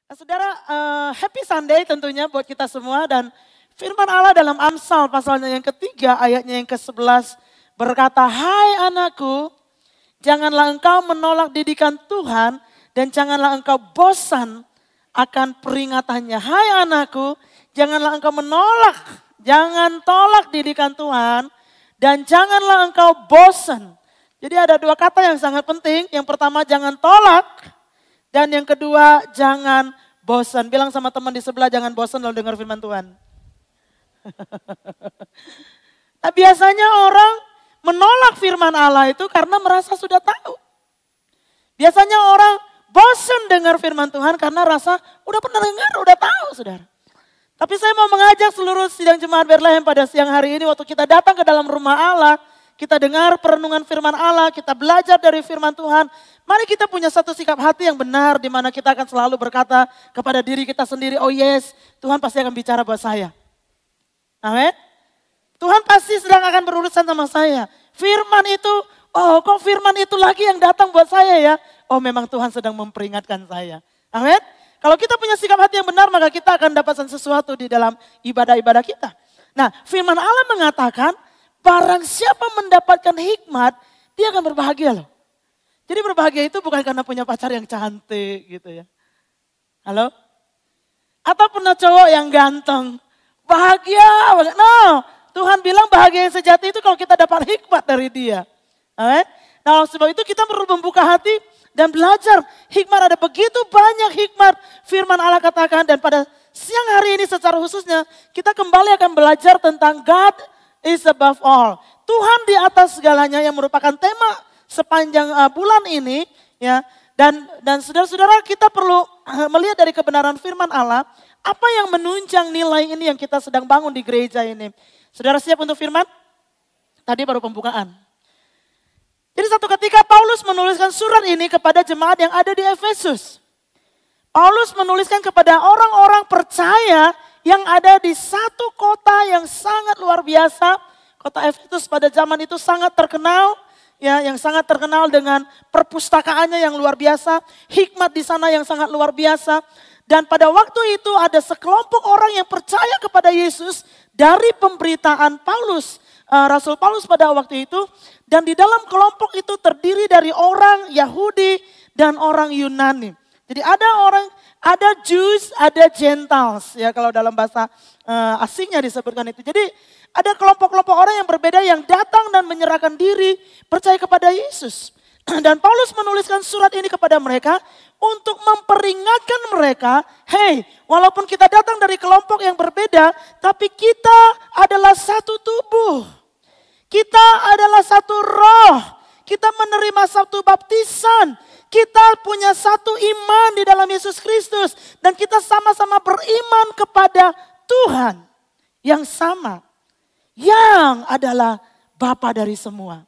Nah, saudara, happy Sunday tentunya buat kita semua, dan firman Allah dalam Amsal pasalnya yang ketiga ayatnya yang ke-11 berkata, "Hai anakku, janganlah engkau menolak didikan Tuhan dan janganlah engkau bosan akan peringatannya." Hai anakku, janganlah engkau menolak, jangan tolak didikan Tuhan dan janganlah engkau bosan. Jadi ada dua kata yang sangat penting. Yang pertama jangan tolak, dan yang kedua jangan bosan. Bilang sama teman di sebelah, jangan bosan lalu dengar firman Tuhan. Nah, biasanya orang menolak firman Allah itu karena merasa sudah tahu. Biasanya orang bosan dengar firman Tuhan karena rasa udah pernah dengar, udah tahu, saudara. Tapi saya mau mengajak seluruh sidang jemaat Bethlehem pada siang hari ini, waktu kita datang ke dalam rumah Allah, kita dengar perenungan firman Allah, kita belajar dari firman Tuhan. Mari kita punya satu sikap hati yang benar, di mana kita akan selalu berkata kepada diri kita sendiri, oh yes, Tuhan pasti akan bicara buat saya. Amin. Tuhan pasti sedang akan berurusan sama saya. Firman itu, oh kok firman itu lagi yang datang buat saya ya? Oh memang Tuhan sedang memperingatkan saya. Amin. Kalau kita punya sikap hati yang benar, maka kita akan dapatkan sesuatu di dalam ibadah-ibadah kita. Nah, firman Allah mengatakan, barang siapa mendapatkan hikmat, dia akan berbahagia loh. Jadi berbahagia itu bukan karena punya pacar yang cantik gitu ya. Halo? Atau punya cowok yang ganteng. Bahagia banget. No, Tuhan bilang bahagia yang sejati itu kalau kita dapat hikmat dari dia. Amin. Nah, sebab itu kita perlu membuka hati dan belajar. Hikmat, ada begitu banyak hikmat firman Allah katakan. Dan pada siang hari ini secara khususnya kita kembali akan belajar tentang God is above all. Tuhan di atas segalanya, yang merupakan tema sepanjang bulan ini. Ya. Dan saudara-saudara, kita perlu melihat dari kebenaran firman Allah. Apa yang menunjang nilai ini yang kita sedang bangun di gereja ini. Saudara siap untuk firman? Tadi baru pembukaan. Jadi satu ketika Paulus menuliskan surat ini kepada jemaat yang ada di Efesus. Paulus menuliskan kepada orang-orang percaya yang ada di satu kota yang sangat luar biasa. Kota Efesus pada zaman itu sangat terkenal. Ya, yang sangat terkenal dengan perpustakaannya yang luar biasa. Hikmat di sana yang sangat luar biasa. Dan pada waktu itu ada sekelompok orang yang percaya kepada Yesus dari pemberitaan Paulus. Rasul Paulus pada waktu itu. Dan di dalam kelompok itu terdiri dari orang Yahudi dan orang Yunani. Jadi ada Jews, ada Gentiles. Ya, kalau dalam bahasa asingnya disebutkan itu. Jadi ada kelompok-kelompok orang yang berbeda yang datang dan menyerahkan diri percaya kepada Yesus. Dan Paulus menuliskan surat ini kepada mereka untuk memperingatkan mereka, hey, walaupun kita datang dari kelompok yang berbeda, tapi kita adalah satu tubuh. Kita adalah satu roh. Kita menerima satu baptisan. Kita punya satu iman di dalam Yesus Kristus. Dan kita sama-sama beriman kepada Tuhan yang sama. Yang adalah Bapa dari semua.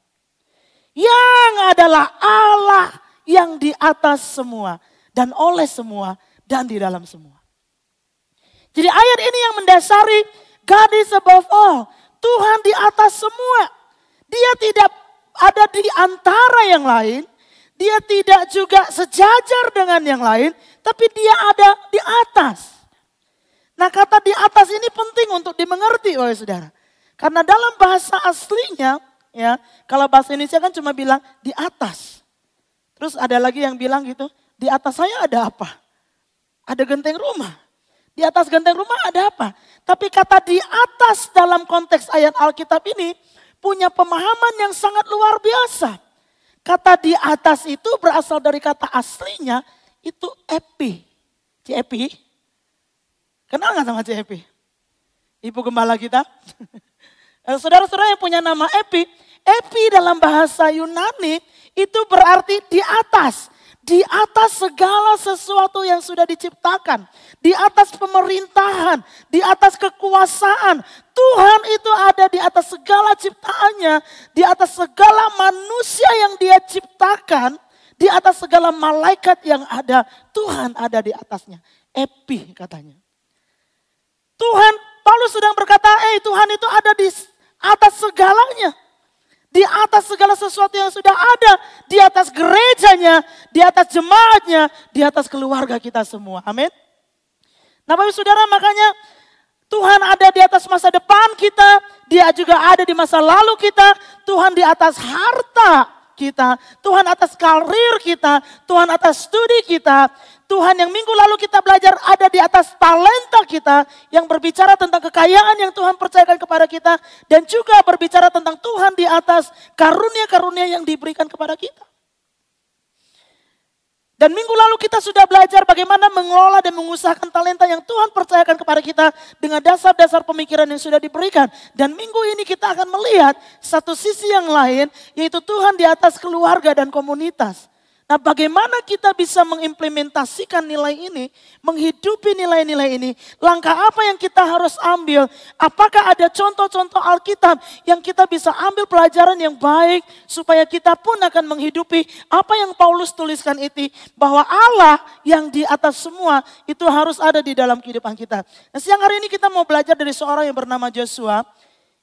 Yang adalah Allah yang di atas semua. Dan oleh semua dan di dalam semua. Jadi ayat ini yang mendasari God is above all. Tuhan di atas semua. Dia tidak ada di antara yang lain. Dia tidak juga sejajar dengan yang lain. Tapi dia ada di atas. Nah, kata di atas ini penting untuk dimengerti oleh saudara. Karena dalam bahasa aslinya, ya, kalau bahasa Indonesia kan cuma bilang di atas. Terus ada lagi yang bilang gitu, di atas saya ada apa? Ada genteng rumah. Di atas genteng rumah ada apa? Tapi kata di atas dalam konteks ayat Alkitab ini punya pemahaman yang sangat luar biasa. Kata di atas itu berasal dari kata aslinya itu epi. Epi? Kenal gak sama Epi? Ibu gembala kita. Saudara-saudara yang punya nama Epi. Epi dalam bahasa Yunani itu berarti di atas. Di atas segala sesuatu yang sudah diciptakan. Di atas pemerintahan. Di atas kekuasaan. Tuhan itu ada di atas segala ciptaannya. Di atas segala manusia yang dia ciptakan. Di atas segala malaikat yang ada. Tuhan ada di atasnya. Epi katanya. Tuhan, Paulus sedang berkata, Tuhan itu ada di atas segalanya. Di atas segala sesuatu yang sudah ada. Di atas gerejanya, di atas jemaatnya, di atas keluarga kita semua. Amin. Nah Bapak Saudara, makanya Tuhan ada di atas masa depan kita, Dia juga ada di masa lalu kita, Tuhan di atas harta kita, Tuhan atas karir kita, Tuhan atas studi kita, Tuhan yang minggu lalu kita belajar ada di atas talenta kita, yang berbicara tentang kekayaan yang Tuhan percayakan kepada kita, dan juga berbicara tentang Tuhan di atas karunia-karunia yang diberikan kepada kita. Dan minggu lalu kita sudah belajar bagaimana mengelola dan mengusahakan talenta yang Tuhan percayakan kepada kita dengan dasar-dasar pemikiran yang sudah diberikan. Dan minggu ini kita akan melihat satu sisi yang lain, yaitu Tuhan di atas keluarga dan komunitas. Nah, bagaimana kita bisa mengimplementasikan nilai ini, menghidupi nilai-nilai ini? Langkah apa yang kita harus ambil? Apakah ada contoh-contoh Alkitab yang kita bisa ambil pelajaran yang baik supaya kita pun akan menghidupi apa yang Paulus tuliskan itu, bahwa Allah yang di atas semua itu harus ada di dalam kehidupan kita. Nah, siang hari ini kita mau belajar dari seorang yang bernama Yosua.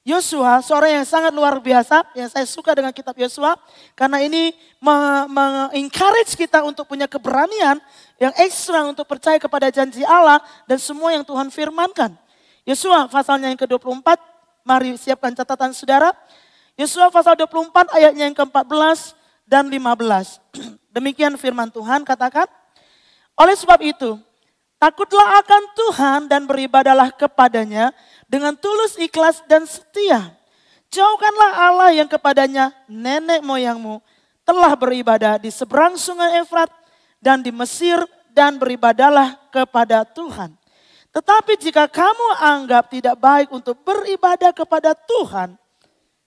Yosua, seorang yang sangat luar biasa, yang saya suka dengan kitab Yosua, karena ini mengencourage kita untuk punya keberanian yang ekstra untuk percaya kepada janji Allah dan semua yang Tuhan firmankan. Yosua pasalnya yang ke-24, mari siapkan catatan saudara. Yosua pasal 24 ayatnya yang ke-14 dan 15. Demikian firman Tuhan katakan, oleh sebab itu, takutlah akan Tuhan dan beribadalah kepadanya dengan tulus, ikhlas, dan setia. Jauhkanlah Allah yang kepadanya nenek moyangmu telah beribadah di seberang sungai Efrat dan di Mesir, dan beribadalah kepada Tuhan. Tetapi jika kamu anggap tidak baik untuk beribadah kepada Tuhan,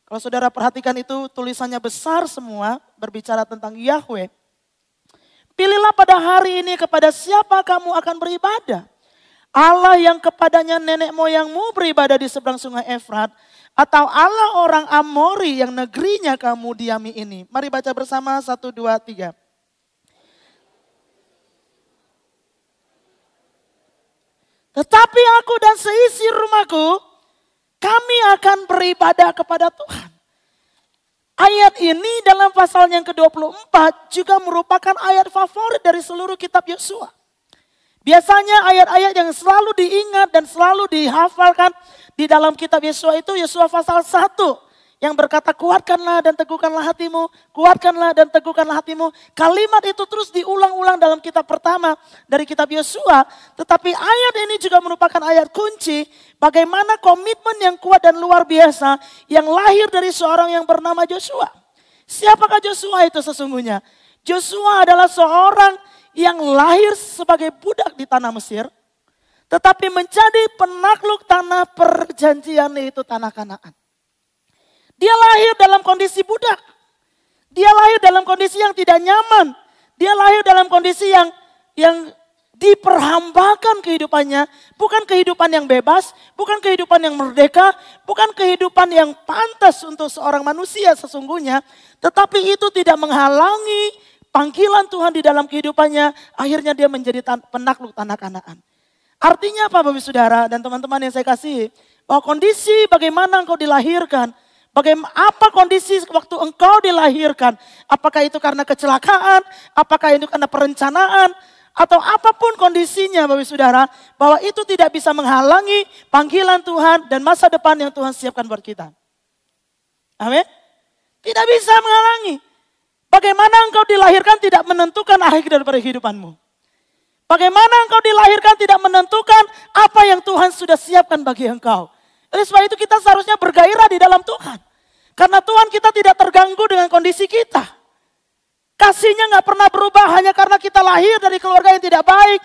kalau saudara perhatikan itu tulisannya besar semua, berbicara tentang Yahweh. Pilihlah pada hari ini kepada siapa kamu akan beribadah. Allah yang kepadanya nenek moyangmu beribadah di seberang sungai Efrat, atau Allah orang Amori yang negerinya kamu diami ini. Mari baca bersama 1, 2, 3. Tetapi aku dan seisi rumahku, kami akan beribadah kepada Tuhan. Ayat ini dalam pasal yang ke-24 juga merupakan ayat favorit dari seluruh kitab Yosua. Biasanya ayat-ayat yang selalu diingat dan selalu dihafalkan di dalam kitab Yosua itu Yosua pasal 1. Yang berkata kuatkanlah dan teguhkanlah hatimu, kuatkanlah dan teguhkanlah hatimu. Kalimat itu terus diulang-ulang dalam kitab pertama dari kitab Yosua. Tetapi ayat ini juga merupakan ayat kunci bagaimana komitmen yang kuat dan luar biasa yang lahir dari seorang yang bernama Yosua. Siapakah Yosua itu sesungguhnya? Yosua adalah seorang yang lahir sebagai budak di tanah Mesir, tetapi menjadi penakluk tanah perjanjian, yaitu tanah Kanaan. Dia lahir dalam kondisi budak. Dia lahir dalam kondisi yang tidak nyaman. Dia lahir dalam kondisi yang diperhambakan kehidupannya. Bukan kehidupan yang bebas, bukan kehidupan yang merdeka, bukan kehidupan yang pantas untuk seorang manusia sesungguhnya. Tetapi itu tidak menghalangi panggilan Tuhan di dalam kehidupannya, akhirnya dia menjadi penakluk tanah Kanaan. Artinya apa Bapak Saudara dan teman-teman yang saya kasihi? Bahwa kondisi bagaimana engkau dilahirkan, apa kondisi waktu engkau dilahirkan, apakah itu karena kecelakaan, apakah itu karena perencanaan, atau apapun kondisinya Bapak Saudara, bahwa itu tidak bisa menghalangi panggilan Tuhan dan masa depan yang Tuhan siapkan buat kita. Amin? Tidak bisa menghalangi. Bagaimana engkau dilahirkan tidak menentukan akhir daripada kehidupanmu. Bagaimana engkau dilahirkan tidak menentukan apa yang Tuhan sudah siapkan bagi engkau. Oleh sebab itu kita seharusnya bergairah di dalam Tuhan. Karena Tuhan kita tidak terganggu dengan kondisi kita. Kasihnya gak pernah berubah hanya karena kita lahir dari keluarga yang tidak baik.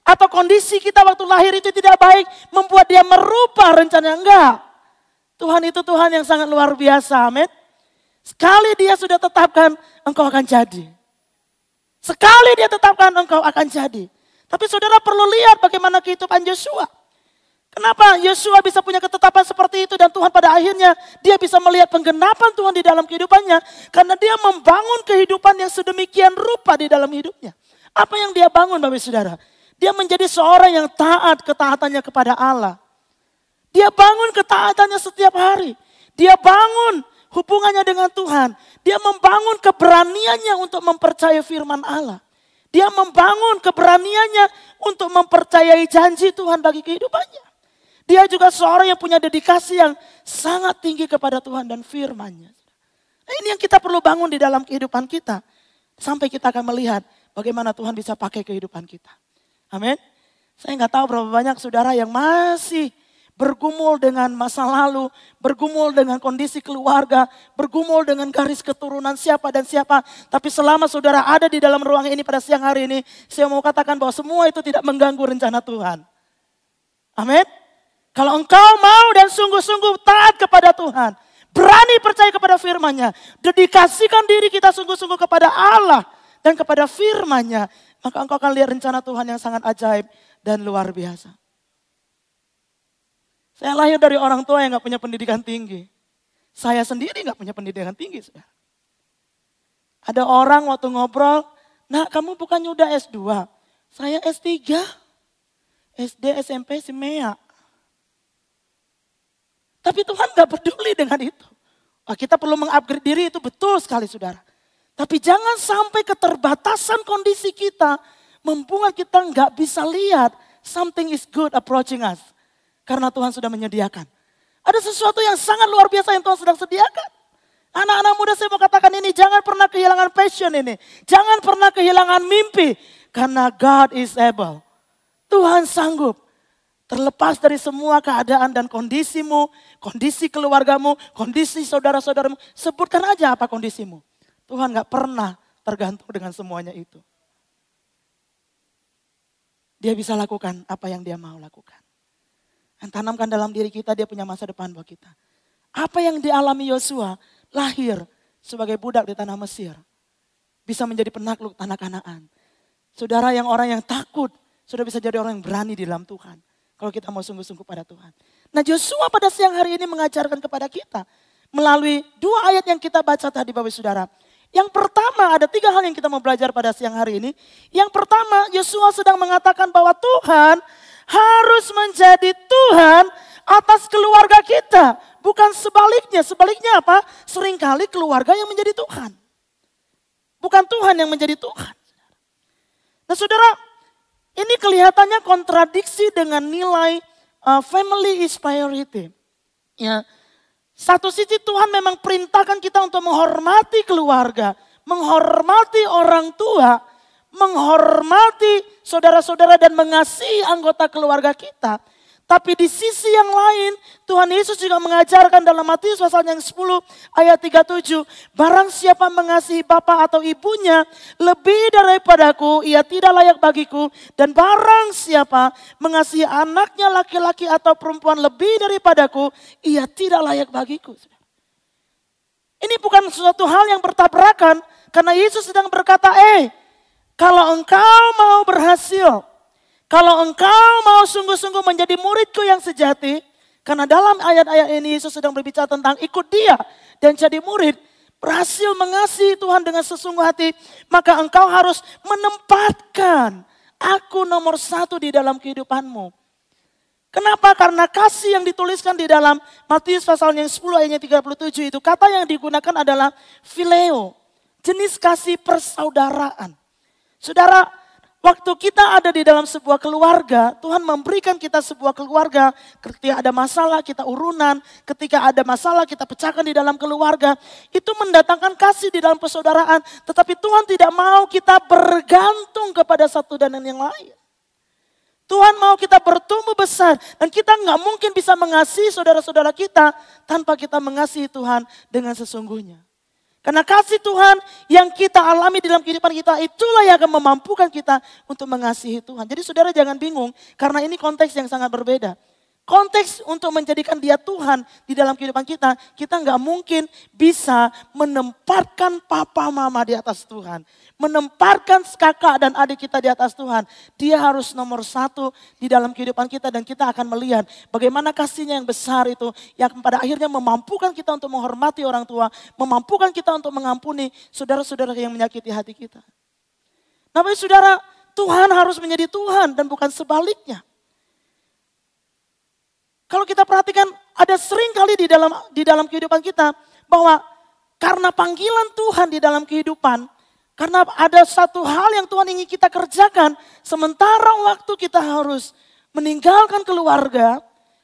Atau kondisi kita waktu lahir itu tidak baik membuat dia merubah rencana. Enggak. Tuhan itu Tuhan yang sangat luar biasa. Amin. Sekali dia sudah tetapkan, engkau akan jadi. Sekali dia tetapkan, engkau akan jadi. Tapi saudara perlu lihat bagaimana kehidupan Yosua. Kenapa Yosua bisa punya ketetapan seperti itu dan Tuhan pada akhirnya dia bisa melihat penggenapan Tuhan di dalam kehidupannya. Karena dia membangun kehidupan yang sedemikian rupa di dalam hidupnya. Apa yang dia bangun Bapak Saudara? Dia menjadi seorang yang taat ketaatannya kepada Allah. Dia bangun ketaatannya setiap hari. Dia bangun hubungannya dengan Tuhan. Dia membangun keberaniannya untuk mempercayai firman Allah. Dia membangun keberaniannya untuk mempercayai janji Tuhan bagi kehidupannya. Dia juga seorang yang punya dedikasi yang sangat tinggi kepada Tuhan dan firman-Nya. Nah, ini yang kita perlu bangun di dalam kehidupan kita. Sampai kita akan melihat bagaimana Tuhan bisa pakai kehidupan kita. Amin. Saya nggak tahu berapa banyak saudara yang masih bergumul dengan masa lalu, bergumul dengan kondisi keluarga, bergumul dengan garis keturunan siapa dan siapa. Tapi selama saudara ada di dalam ruang ini pada siang hari ini, saya mau katakan bahwa semua itu tidak mengganggu rencana Tuhan. Amin. Kalau engkau mau dan sungguh-sungguh taat kepada Tuhan, berani percaya kepada firman-Nya, dedikasikan diri kita sungguh-sungguh kepada Allah dan kepada firman-Nya, maka engkau akan lihat rencana Tuhan yang sangat ajaib dan luar biasa. Saya lahir dari orang tua yang gak punya pendidikan tinggi. Saya sendiri gak punya pendidikan tinggi. Saudara. Ada orang waktu ngobrol, "Nak, kamu bukannya udah S2? Saya S3. SD, SMP, SIMEA." Tapi Tuhan gak peduli dengan itu. Wah, kita perlu mengupgrade diri, itu betul sekali saudara. Tapi jangan sampai keterbatasan kondisi kita membuat kita nggak bisa lihat something is good approaching us. Karena Tuhan sudah menyediakan. Ada sesuatu yang sangat luar biasa yang Tuhan sedang sediakan. Anak-anak muda saya mau katakan ini, jangan pernah kehilangan passion ini. Jangan pernah kehilangan mimpi. Karena God is able. Tuhan sanggup. Terlepas dari semua keadaan dan kondisimu, kondisi keluargamu, kondisi saudara-saudaramu. Sebutkan aja apa kondisimu. Tuhan gak pernah tergantung dengan semuanya itu. Dia bisa lakukan apa yang dia mau lakukan. Dan tanamkan dalam diri kita, dia punya masa depan buat kita. Apa yang dialami Yosua, lahir sebagai budak di tanah Mesir. Bisa menjadi penakluk tanah Kanaan. Saudara yang orang yang takut, sudah bisa jadi orang yang berani di dalam Tuhan. Kalau kita mau sungguh-sungguh pada Tuhan. Nah Yosua pada siang hari ini mengajarkan kepada kita. Melalui 2 ayat yang kita baca tadi Bapak Saudara. Yang pertama, ada 3 hal yang kita mau belajar pada siang hari ini. Yang pertama, Yosua sedang mengatakan bahwa Tuhan harus menjadi Tuhan atas keluarga kita. Bukan sebaliknya. Sebaliknya apa? Seringkali keluarga yang menjadi Tuhan. Bukan Tuhan yang menjadi Tuhan. Nah saudara, ini kelihatannya kontradiksi dengan nilai family is priority. Ya. Satu sisi Tuhan memang perintahkan kita untuk menghormati keluarga, menghormati orang tua, menghormati saudara-saudara dan mengasihi anggota keluarga kita. Tapi di sisi yang lain Tuhan Yesus juga mengajarkan dalam Matius pasal yang 10 ayat 37. Barang siapa mengasihi bapa atau ibunya lebih daripadaku, ia tidak layak bagiku. Dan barang siapa mengasihi anaknya laki-laki atau perempuan lebih daripadaku, ia tidak layak bagiku. Ini bukan suatu hal yang bertabrakan. Karena Yesus sedang berkata, kalau engkau mau berhasil, kalau engkau mau sungguh-sungguh menjadi muridku yang sejati, karena dalam ayat-ayat ini Yesus sedang berbicara tentang ikut dia dan jadi murid, berhasil mengasihi Tuhan dengan sesungguh hati, maka engkau harus menempatkan aku nomor 1 di dalam kehidupanmu. Kenapa? Karena kasih yang dituliskan di dalam Matius pasal yang 10 ayatnya 37 itu, kata yang digunakan adalah phileo, jenis kasih persaudaraan. Saudara, waktu kita ada di dalam sebuah keluarga, Tuhan memberikan kita sebuah keluarga. Ketika ada masalah kita urunan, ketika ada masalah kita pecahkan di dalam keluarga. Itu mendatangkan kasih di dalam persaudaraan. Tetapi Tuhan tidak mau kita bergantung kepada satu dan yang lain. Tuhan mau kita bertumbuh besar. Dan kita nggak mungkin bisa mengasihi saudara-saudara kita tanpa kita mengasihi Tuhan dengan sesungguhnya. Karena kasih Tuhan yang kita alami dalam kehidupan kita, itulah yang akan memampukan kita untuk mengasihi Tuhan. Jadi saudara jangan bingung, karena ini konteks yang sangat berbeda. Konteks untuk menjadikan dia Tuhan di dalam kehidupan kita, kita nggak mungkin bisa menempatkan papa mama di atas Tuhan. Menempatkan kakak dan adik kita di atas Tuhan. Dia harus nomor 1 di dalam kehidupan kita dan kita akan melihat bagaimana kasihnya yang besar itu yang pada akhirnya memampukan kita untuk menghormati orang tua, memampukan kita untuk mengampuni saudara-saudara yang menyakiti hati kita. Nah, saudara, Tuhan harus menjadi Tuhan dan bukan sebaliknya. Kalau kita perhatikan ada sering kali di dalam kehidupan kita bahwa karena panggilan Tuhan di dalam kehidupan, Karena ada satu hal yang Tuhan ingin kita kerjakan. Sementara waktu kita harus meninggalkan keluarga.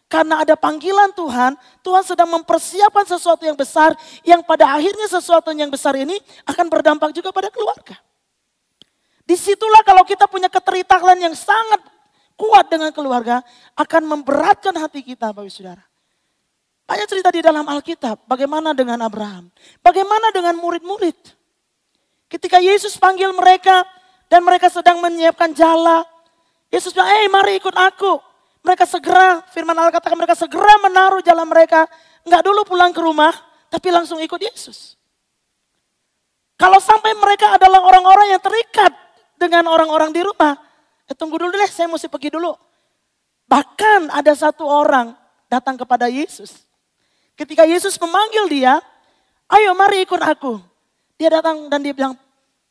Karena ada panggilan Tuhan. Tuhan sedang mempersiapkan sesuatu yang besar. Yang pada akhirnya sesuatu yang besar ini akan berdampak juga pada keluarga. Disitulah kalau kita punya keterikatan yang sangat kuat dengan keluarga. Akan memberatkan hati kita Bapak Saudara. Banyak cerita di dalam Alkitab. Bagaimana dengan Abraham. Bagaimana dengan murid-murid. Ketika Yesus panggil mereka dan mereka sedang menyiapkan jala. Yesus bilang, mari ikut aku. Mereka segera, firman Allah katakan mereka segera menaruh jala mereka. Enggak dulu pulang ke rumah, tapi langsung ikut Yesus. Kalau sampai mereka adalah orang-orang yang terikat dengan orang-orang di rumah. Tunggu dulu deh, saya mesti pergi dulu. Bahkan ada satu orang datang kepada Yesus. Ketika Yesus memanggil dia, ayo mari ikut aku. Dia datang dan dia bilang,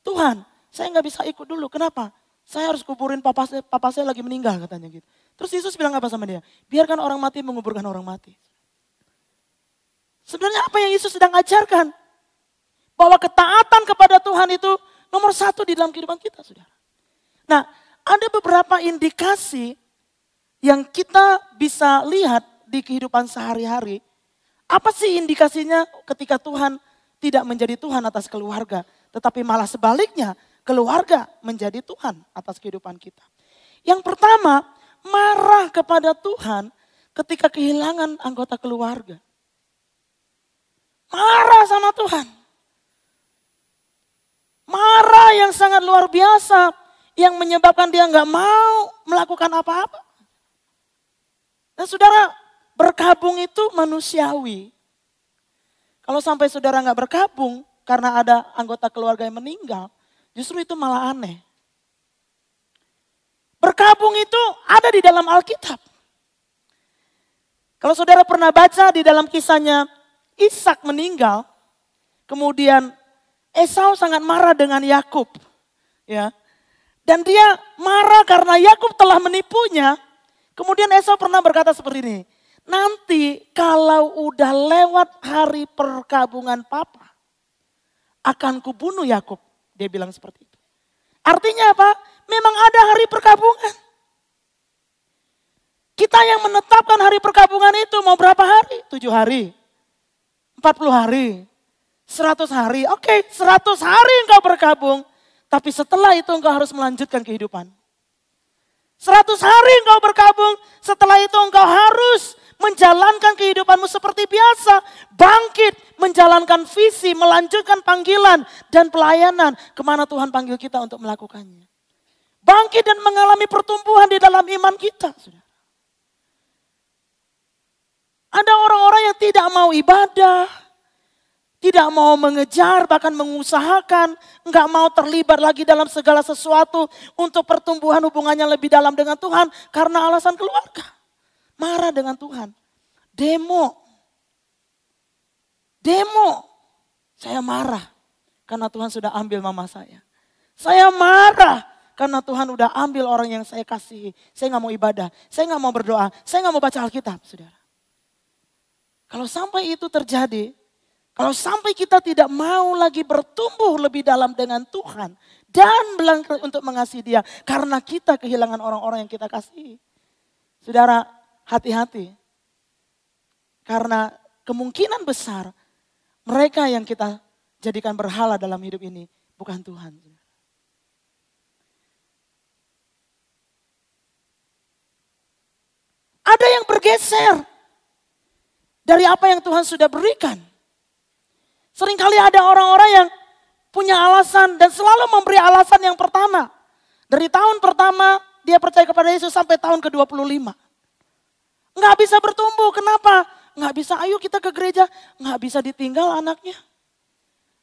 Tuhan saya nggak bisa ikut dulu, kenapa? Saya harus kuburin papa saya lagi meninggal katanya gitu. Terus Yesus bilang apa sama dia? Biarkan orang mati menguburkan orang mati. Sebenarnya apa yang Yesus sedang ajarkan? Bahwa ketaatan kepada Tuhan itu nomor satu di dalam kehidupan kita, saudara. Nah, ada beberapa indikasi yang kita bisa lihat di kehidupan sehari-hari. Apa sih indikasinya ketika Tuhan tidak menjadi Tuhan atas keluarga, tetapi malah sebaliknya keluarga menjadi Tuhan atas kehidupan kita. Yang pertama, marah kepada Tuhan ketika kehilangan anggota keluarga. Marah sama Tuhan. Marah yang sangat luar biasa, yang menyebabkan dia nggak mau melakukan apa-apa. Dan saudara, berkabung itu manusiawi. Kalau sampai saudara nggak berkabung karena ada anggota keluarga yang meninggal, justru itu malah aneh. Berkabung itu ada di dalam Alkitab. Kalau saudara pernah baca di dalam kisahnya Ishak meninggal, kemudian Esau sangat marah dengan Yakub, ya. Dan dia marah karena Yakub telah menipunya. Kemudian Esau pernah berkata seperti ini. Nanti kalau udah lewat hari perkabungan papa, akan kubunuh Yakub. Dia bilang seperti itu. Artinya apa? Memang ada hari perkabungan. Kita yang menetapkan hari perkabungan itu mau berapa hari? 7 hari, 40 hari, 100 hari. Oke, 100 hari engkau berkabung. Tapi setelah itu engkau harus melanjutkan kehidupan. 100 hari engkau berkabung, setelah itu engkau harus menjalankan kehidupanmu seperti biasa. Bangkit, menjalankan visi, melanjutkan panggilan dan pelayanan. Kemana Tuhan panggil kita untuk melakukannya. Bangkit dan mengalami pertumbuhan di dalam iman kita. Ada orang-orang yang tidak mau ibadah. Tidak mau mengejar, bahkan mengusahakan. Enggak mau terlibat lagi dalam segala sesuatu untuk pertumbuhan hubungannya lebih dalam dengan Tuhan. Karena alasan keluarga. Marah dengan Tuhan. Demo. Saya marah karena Tuhan sudah ambil mama saya. Saya marah karena Tuhan sudah ambil orang yang saya kasihi. Saya gak mau ibadah, saya gak mau berdoa, saya gak mau baca Alkitab, saudara. Kalau sampai itu terjadi, kalau sampai kita tidak mau lagi bertumbuh lebih dalam dengan Tuhan. Dan melangkah untuk mengasihi dia. Karena kita kehilangan orang-orang yang kita kasihi. Saudara, hati-hati. Karena kemungkinan besar mereka yang kita jadikan berhala dalam hidup ini bukan Tuhan. Ada yang bergeser dari apa yang Tuhan sudah berikan. Seringkali ada orang-orang yang punya alasan dan selalu memberi alasan yang pertama. Dari tahun pertama dia percaya kepada Yesus sampai tahun ke-25. Nggak bisa bertumbuh, kenapa? Nggak bisa, ayo kita ke gereja. Nggak bisa ditinggal anaknya.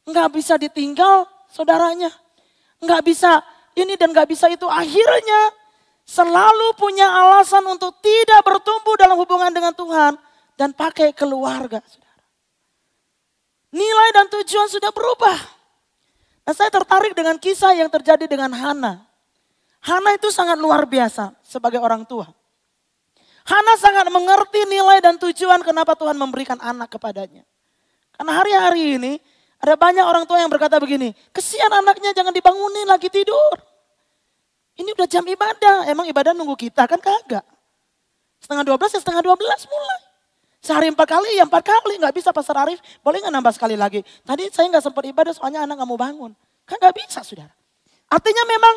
Nggak bisa ditinggal saudaranya. Nggak bisa ini dan nggak bisa itu. Akhirnya selalu punya alasan untuk tidak bertumbuh dalam hubungan dengan Tuhan. Dan pakai keluarga, saudara. Nilai dan tujuan sudah berubah. Nah, saya tertarik dengan kisah yang terjadi dengan Hana. Hana itu sangat luar biasa sebagai orang tua. Hana sangat mengerti nilai dan tujuan kenapa Tuhan memberikan anak kepadanya. Karena hari-hari ini Ada banyak orang tua yang berkata begini, kesian anaknya jangan dibangunin lagi tidur. Ini udah jam ibadah, emang ibadah nunggu kita kan kagak. Setengah 12 ya setengah 12 mulai. Sehari 4 kali ya 4 kali, gak bisa Pastor Arief, boleh gak nambah sekali lagi. Tadi saya gak sempat ibadah soalnya anak gak mau bangun. Kan gak bisa saudara. Artinya memang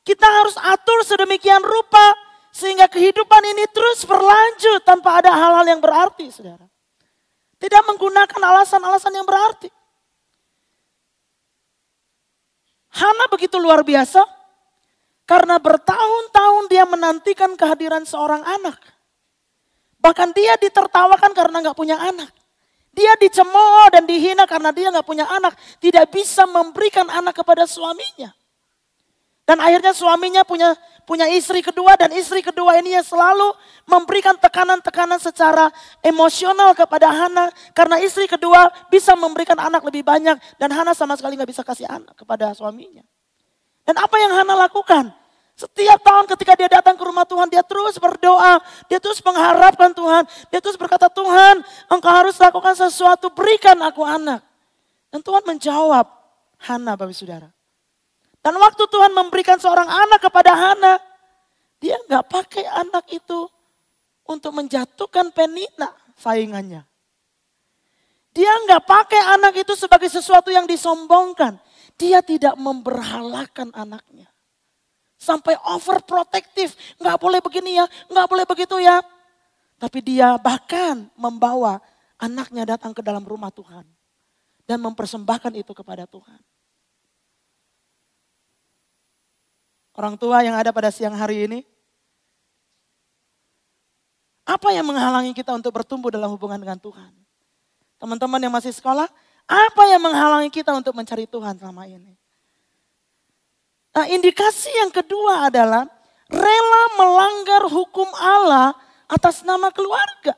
kita harus atur sedemikian rupa sehingga kehidupan ini terus berlanjut tanpa ada hal-hal yang berarti saudara. Tidak menggunakan alasan-alasan yang berarti. Hana begitu luar biasa karena bertahun-tahun dia menantikan kehadiran seorang anak. Bahkan dia ditertawakan karena gak punya anak. Dia dicemooh dan dihina karena dia gak punya anak. Tidak bisa memberikan anak kepada suaminya. Dan akhirnya suaminya punya istri kedua dan istri kedua ini yang selalu memberikan tekanan-tekanan secara emosional kepada Hana. Karena istri kedua bisa memberikan anak lebih banyak dan Hana sama sekali gak bisa kasih anak kepada suaminya. Dan apa yang Hana lakukan? Setiap tahun ketika dia datang ke rumah Tuhan, dia terus berdoa, dia terus mengharapkan Tuhan, dia terus berkata, Tuhan engkau harus lakukan sesuatu, berikan aku anak. Dan Tuhan menjawab Hana Bapak Saudara. Dan waktu Tuhan memberikan seorang anak kepada Hana, dia gak pakai anak itu untuk menjatuhkan Penina saingannya. Dia gak pakai anak itu sebagai sesuatu yang disombongkan. Dia tidak memberhalakan anaknya. Sampai overprotective, gak boleh begini ya, gak boleh begitu ya. Tapi dia bahkan membawa anaknya datang ke dalam rumah Tuhan. Dan mempersembahkan itu kepada Tuhan. Orang tua yang ada pada siang hari ini. Apa yang menghalangi kita untuk bertumbuh dalam hubungan dengan Tuhan? Teman-teman yang masih sekolah, apa yang menghalangi kita untuk mencari Tuhan selama ini? Nah, indikasi yang kedua adalah rela melanggar hukum Allah atas nama keluarga.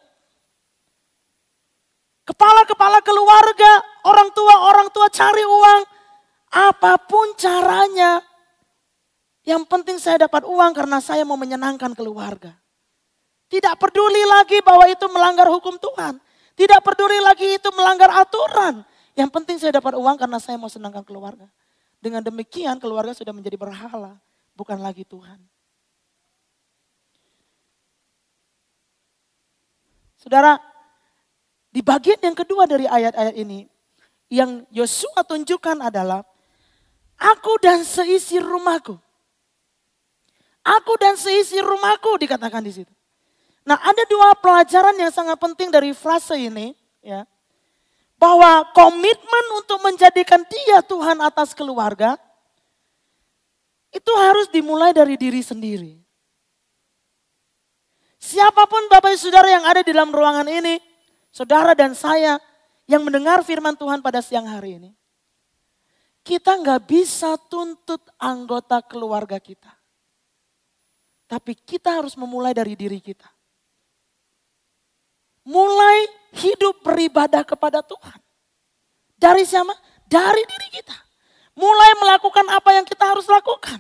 Kepala-kepala keluarga, orang tua cari uang, apapun caranya. Yang penting saya dapat uang karena saya mau menyenangkan keluarga. Tidak peduli lagi bahwa itu melanggar hukum Tuhan. Tidak peduli lagi itu melanggar aturan. Yang penting saya dapat uang karena saya mau senangkan keluarga. Dengan demikian keluarga sudah menjadi berhala, bukan lagi Tuhan. Saudara, di bagian yang kedua dari ayat-ayat ini, yang Yosua tunjukkan adalah, aku dan seisi rumahku. Aku dan seisi rumahku dikatakan di situ. Nah, ada dua pelajaran yang sangat penting dari frase ini, ya. Bahwa komitmen untuk menjadikan dia Tuhan atas keluarga, itu harus dimulai dari diri sendiri. Siapapun Bapak Ibu Saudara yang ada di dalam ruangan ini, saudara dan saya yang mendengar firman Tuhan pada siang hari ini. Kita nggak bisa tuntut anggota keluarga kita. Tapi kita harus memulai dari diri kita. Mulai hidup beribadah kepada Tuhan. Dari siapa? Dari diri kita. Mulai melakukan apa yang kita harus lakukan.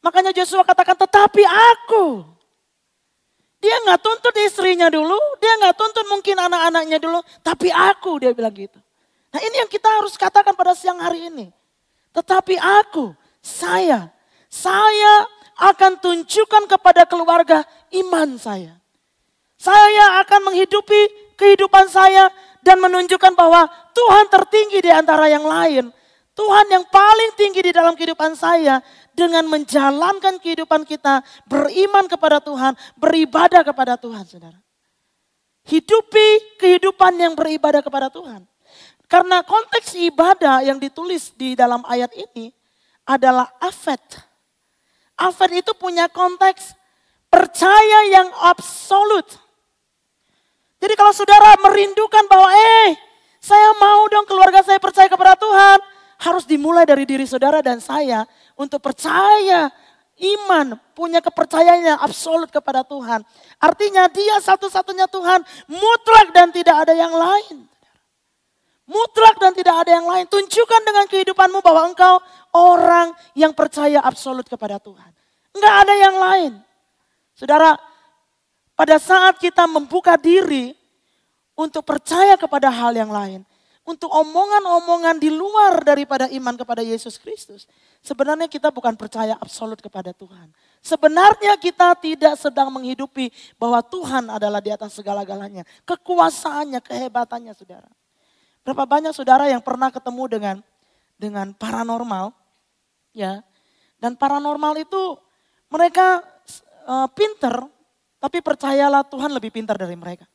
Makanya Yosua katakan, tetapi aku. Dia gak tuntut istrinya dulu, dia gak tuntut mungkin anak-anaknya dulu. Tapi aku, dia bilang gitu. Nah ini yang kita harus katakan pada siang hari ini. Tetapi aku, saya akan tunjukkan kepada keluarga iman saya. Saya akan menghidupi kehidupan saya dan menunjukkan bahwa Tuhan tertinggi di antara yang lain. Tuhan yang paling tinggi di dalam kehidupan saya dengan menjalankan kehidupan kita, beriman kepada Tuhan, beribadah kepada Tuhan, saudara. Hidupi kehidupan yang beribadah kepada Tuhan. Karena konteks ibadah yang ditulis di dalam ayat ini adalah afet. Afet itu punya konteks percaya yang absolut. Jadi kalau saudara merindukan bahwa saya mau dong keluarga saya percaya kepada Tuhan. Harus dimulai dari diri saudara dan saya untuk percaya iman, punya kepercayaan yang absolut kepada Tuhan. Artinya dia satu-satunya Tuhan, mutlak dan tidak ada yang lain. Mutlak dan tidak ada yang lain. Tunjukkan dengan kehidupanmu bahwa engkau orang yang percaya absolut kepada Tuhan. Enggak ada yang lain. Saudara, pada saat kita membuka diri untuk percaya kepada hal yang lain, untuk omongan-omongan di luar daripada iman kepada Yesus Kristus, sebenarnya kita bukan percaya absolut kepada Tuhan. Sebenarnya kita tidak sedang menghidupi bahwa Tuhan adalah di atas segala-galanya. Kekuasaannya, kehebatannya saudara. Berapa banyak saudara yang pernah ketemu dengan paranormal, ya. Dan paranormal itu mereka pinter, tapi percayalah Tuhan lebih pintar dari mereka.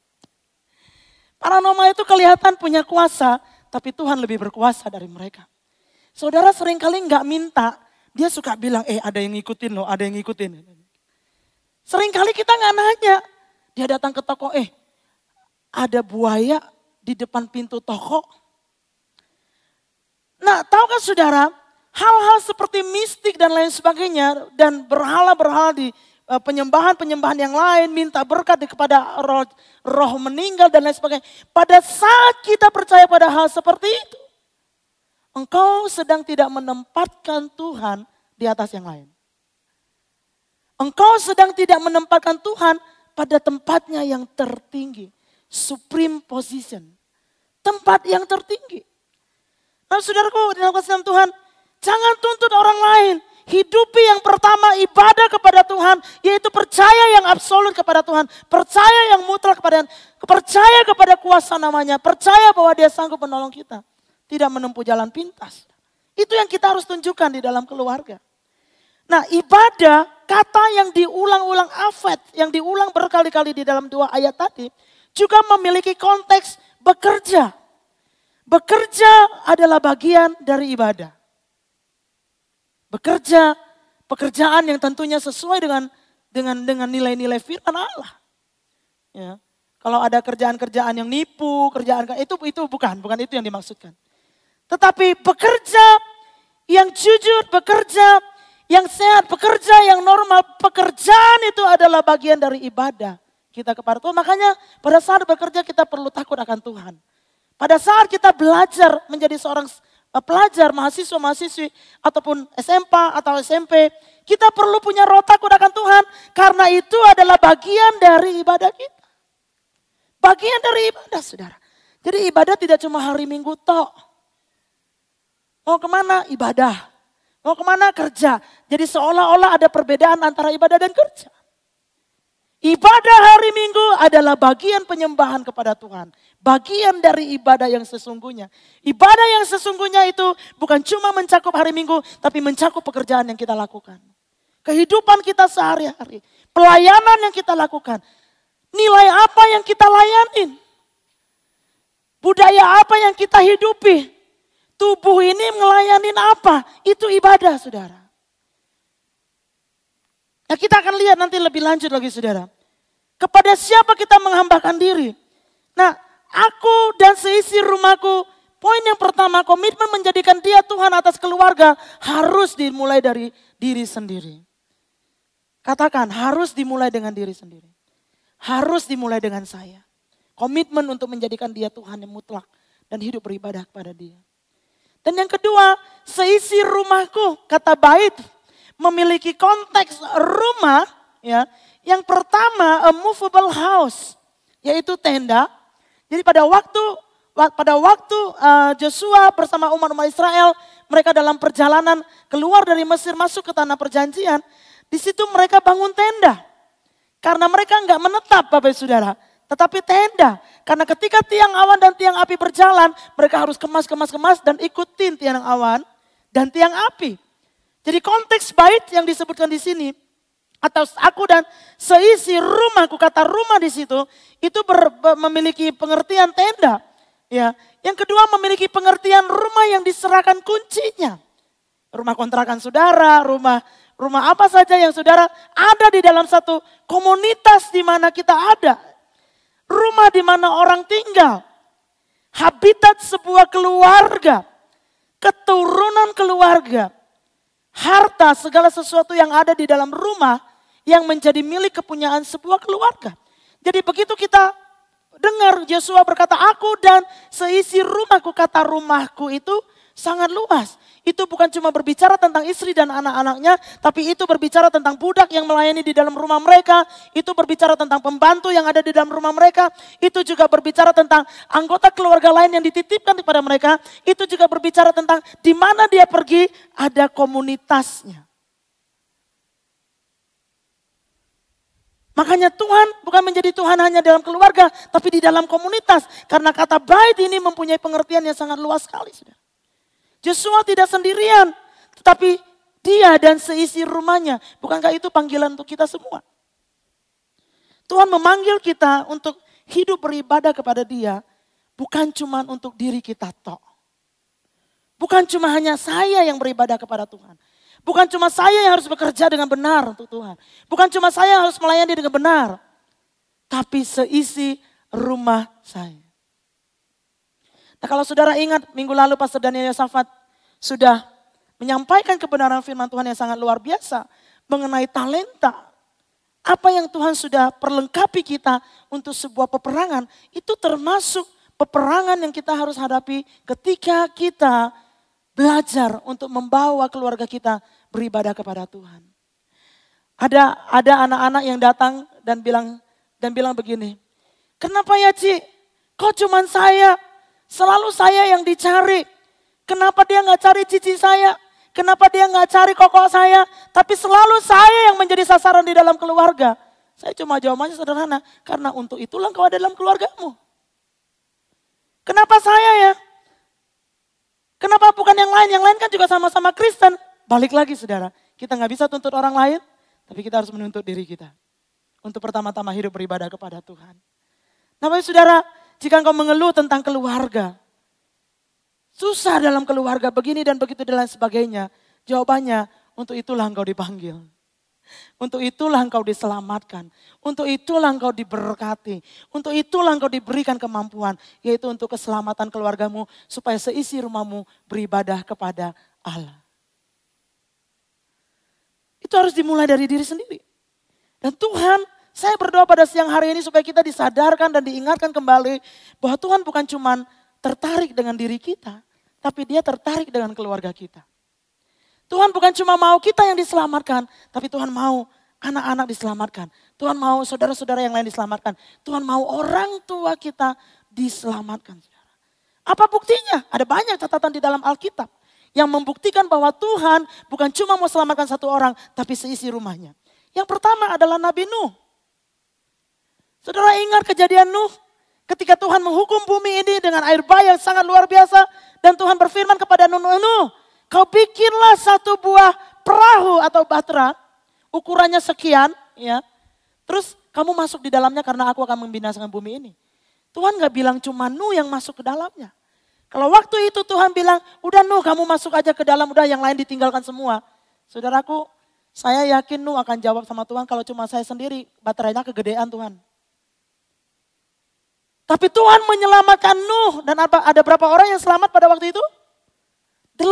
Paranormal itu kelihatan punya kuasa, tapi Tuhan lebih berkuasa dari mereka. Saudara seringkali nggak minta, dia suka bilang, ada yang ngikutin loh, ada yang ngikutin. Seringkali kita nggak nanya, dia datang ke toko, ada buaya di depan pintu toko. Nah, tahukah saudara, hal-hal seperti mistik dan lain sebagainya, dan berhala-berhala di penyembahan-penyembahan yang lain, minta berkat kepada roh meninggal dan lain sebagainya. Pada saat kita percaya pada hal seperti itu, engkau sedang tidak menempatkan Tuhan di atas yang lain. Engkau sedang tidak menempatkan Tuhan pada tempatnya yang tertinggi. Supreme position. Tempat yang tertinggi. Nah saudaraku, dalam kasih Tuhan, jangan tuntut orang lain. Hidupi yang pertama ibadah kepada Tuhan, yaitu percaya yang absolut kepada Tuhan. Percaya yang mutlak kepada Tuhan. Percaya kepada kuasa namanya. Percaya bahwa dia sanggup menolong kita. Tidak menempuh jalan pintas. Itu yang kita harus tunjukkan di dalam keluarga. Nah ibadah, kata yang diulang-ulang afet, yang diulang berkali-kali di dalam 2 ayat tadi, juga memiliki konteks bekerja. Bekerja adalah bagian dari ibadah. Bekerja, pekerjaan yang tentunya sesuai dengan nilai-nilai firman Allah. Ya. Kalau ada kerjaan-kerjaan yang nipu, itu bukan itu yang dimaksudkan. Tetapi bekerja yang jujur, bekerja yang sehat, bekerja yang normal, pekerjaan itu adalah bagian dari ibadah kita kepada Tuhan. Makanya pada saat bekerja kita perlu takut akan Tuhan. Pada saat kita belajar menjadi seorang pelajar, mahasiswa-mahasiswi, ataupun SMA atau SMP, kita perlu punya roh takut akan Tuhan, karena itu adalah bagian dari ibadah kita. Bagian dari ibadah, saudara. Jadi ibadah tidak cuma hari Minggu tok. Mau kemana? Ibadah. Mau kemana? Kerja. Jadi seolah-olah ada perbedaan antara ibadah dan kerja. Ibadah hari Minggu adalah bagian penyembahan kepada Tuhan. Bagian dari ibadah yang sesungguhnya. Ibadah yang sesungguhnya itu bukan cuma mencakup hari Minggu, tapi mencakup pekerjaan yang kita lakukan. Kehidupan kita sehari-hari. Pelayanan yang kita lakukan. Nilai apa yang kita layanin. Budaya apa yang kita hidupi. Tubuh ini ngelayanin apa? Itu ibadah, saudara. Nah kita akan lihat nanti lebih lanjut lagi, saudara. Kepada siapa kita menghambakan diri? Nah, aku dan seisi rumahku, poin yang pertama, komitmen menjadikan dia Tuhan atas keluarga harus dimulai dari diri sendiri. Katakan, harus dimulai dengan diri sendiri. Harus dimulai dengan saya. Komitmen untuk menjadikan dia Tuhan yang mutlak dan hidup beribadah kepada dia. Dan yang kedua, seisi rumahku, kata bait, memiliki konteks rumah, ya. Yang pertama, a movable house, yaitu tenda. Jadi pada waktu Joshua bersama umat Israel, mereka dalam perjalanan keluar dari Mesir masuk ke tanah perjanjian, di situ mereka bangun tenda. Karena mereka enggak menetap, Bapak Ibu Saudara, tetapi tenda. Karena ketika tiang awan dan tiang api berjalan, mereka harus kemas dan ikutin tiang awan dan tiang api. Jadi konteks bait yang disebutkan di sini, atau aku dan seisi rumahku, kata rumah di situ, itu memiliki pengertian tenda. Ya, yang kedua memiliki pengertian rumah yang diserahkan kuncinya. Rumah kontrakan saudara, rumah apa saja yang saudara ada di dalam satu komunitas di mana kita ada. Rumah di mana orang tinggal. Habitat sebuah keluarga. Keturunan keluarga. Harta, segala sesuatu yang ada di dalam rumah yang menjadi milik kepunyaan sebuah keluarga. Jadi begitu kita dengar Yosua berkata, aku dan seisi rumahku, kata rumahku itu sangat luas. itu bukan cuma berbicara tentang istri dan anak-anaknya, tapi itu berbicara tentang budak yang melayani di dalam rumah mereka, itu berbicara tentang pembantu yang ada di dalam rumah mereka, itu juga berbicara tentang anggota keluarga lain yang dititipkan kepada mereka, itu juga berbicara tentang di mana dia pergi ada komunitasnya. Makanya Tuhan bukan menjadi Tuhan hanya dalam keluarga, tapi di dalam komunitas. Karena kata bait ini mempunyai pengertian yang sangat luas sekali. Yosua tidak sendirian, tetapi dia dan seisi rumahnya. Bukankah itu panggilan untuk kita semua? Tuhan memanggil kita untuk hidup beribadah kepada Dia, bukan cuma untuk diri kita tok. Bukan cuma hanya saya yang beribadah kepada Tuhan. Bukan cuma saya yang harus bekerja dengan benar untuk Tuhan. Bukan cuma saya yang harus melayani dengan benar. Tapi seisi rumah saya. Nah kalau saudara ingat minggu lalu Pastor Daniel Yosafat sudah menyampaikan kebenaran firman Tuhan yang sangat luar biasa. Mengenai talenta. Apa yang Tuhan sudah perlengkapi kita untuk sebuah peperangan. Itu termasuk peperangan yang kita harus hadapi ketika kita belajar untuk membawa keluarga kita beribadah kepada Tuhan. Ada anak-anak yang datang dan bilang begini, kenapa ya Ci? Kok cuman saya? Selalu saya yang dicari. Kenapa dia nggak cari cici saya? Kenapa dia nggak cari kokok saya? Tapi selalu saya yang menjadi sasaran di dalam keluarga. Saya cuma jawabannya sederhana, karena untuk itulah engkau ada dalam keluargamu. Kenapa saya ya? Kenapa bukan yang lain? Yang lain kan juga sama-sama Kristen. Balik lagi saudara, kita nggak bisa tuntut orang lain, tapi kita harus menuntut diri kita. Untuk pertama-tama hidup beribadah kepada Tuhan. Nah saudara, jika engkau mengeluh tentang keluarga, susah dalam keluarga begini dan begitu dan lain sebagainya. Jawabannya, untuk itulah engkau dipanggil. Untuk itulah engkau diselamatkan. Untuk itulah engkau diberkati. Untuk itulah engkau diberikan kemampuan. Yaitu untuk keselamatan keluargamu. Supaya seisi rumahmu beribadah kepada Allah. Itu harus dimulai dari diri sendiri. Dan Tuhan, saya berdoa pada siang hari ini supaya kita disadarkan dan diingatkan kembali. Bahwa Tuhan bukan cuma tertarik dengan diri kita. Tapi dia tertarik dengan keluarga kita. Tuhan bukan cuma mau kita yang diselamatkan, tapi Tuhan mau anak-anak diselamatkan. Tuhan mau saudara-saudara yang lain diselamatkan. Tuhan mau orang tua kita diselamatkan. Apa buktinya? Ada banyak catatan di dalam Alkitab yang membuktikan bahwa Tuhan bukan cuma mau selamatkan satu orang, tapi seisi rumahnya. Yang pertama adalah Nabi Nuh. Saudara ingat kejadian Nuh? Ketika Tuhan menghukum bumi ini dengan air bah yang sangat luar biasa. Dan Tuhan berfirman kepada Nuh, kau bikinlah satu buah perahu atau bahtera, ukurannya sekian, ya. Terus kamu masuk di dalamnya karena aku akan membinasakan bumi ini. Tuhan gak bilang cuma Nuh yang masuk ke dalamnya. Kalau waktu itu Tuhan bilang, udah Nuh kamu masuk aja ke dalam, udah yang lain ditinggalkan semua. Saudaraku, saya yakin Nuh akan jawab sama Tuhan, kalau cuma saya sendiri, baterainya kegedean Tuhan. Tapi Tuhan menyelamatkan Nuh, dan ada berapa orang yang selamat pada waktu itu? 8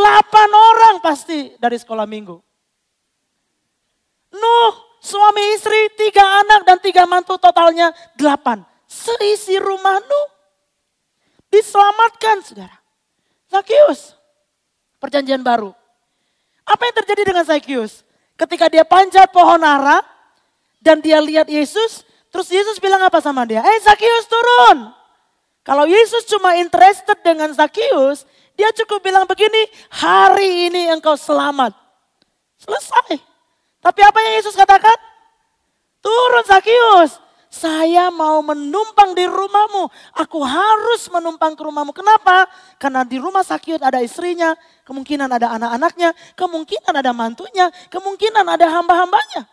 orang pasti dari sekolah minggu. Nuh, suami istri, 3 anak dan 3 mantu, totalnya 8. Seisi rumah Nuh diselamatkan saudara. Zakius, perjanjian baru. Apa yang terjadi dengan Zakius? Ketika dia panjat pohon ara dan dia lihat Yesus, terus Yesus bilang apa sama dia? Zakius turun. Kalau Yesus cuma interested dengan Zakius, dia cukup bilang begini, hari ini engkau selamat. Selesai. Tapi apa yang Yesus katakan? Turun Zakius, saya mau menumpang di rumahmu. Aku harus menumpang ke rumahmu. Kenapa? Karena di rumah Zakius ada istrinya, kemungkinan ada anak-anaknya, kemungkinan ada mantunya, kemungkinan ada hamba-hambanya.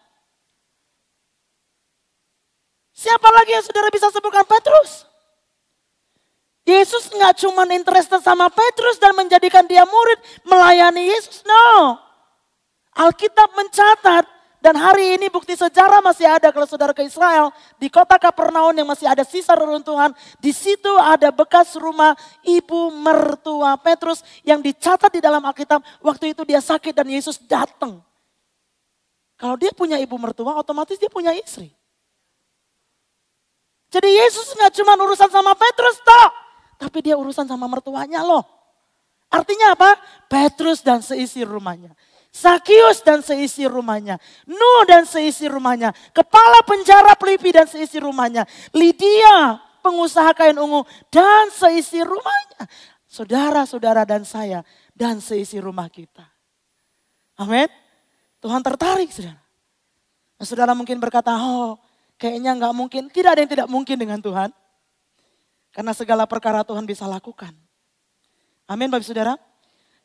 Siapa lagi yang saudara bisa sebutkan? Petrus. Yesus nggak cuma interested sama Petrus dan menjadikan dia murid melayani Yesus. No. Alkitab mencatat dan hari ini bukti sejarah masih ada kalau saudara ke Israel. Di kota Kapernaum yang masih ada sisa reruntuhan. Di situ ada bekas rumah ibu mertua Petrus yang dicatat di dalam Alkitab. Waktu itu dia sakit dan Yesus datang. Kalau dia punya ibu mertua otomatis dia punya istri. Jadi Yesus nggak cuma urusan sama Petrus toh. Tapi dia urusan sama mertuanya loh. Artinya apa? Petrus dan seisi rumahnya. Sakius dan seisi rumahnya. Nuh dan seisi rumahnya. Kepala penjara Filipi dan seisi rumahnya. Lydia, pengusaha kain ungu dan seisi rumahnya. Saudara-saudara dan saya dan seisi rumah kita. Amin. Tuhan tertarik, saudara. Nah, saudara mungkin berkata, oh kayaknya nggak mungkin. Tidak ada yang tidak mungkin dengan Tuhan. Karena segala perkara Tuhan bisa lakukan. Amin Bapak Saudara.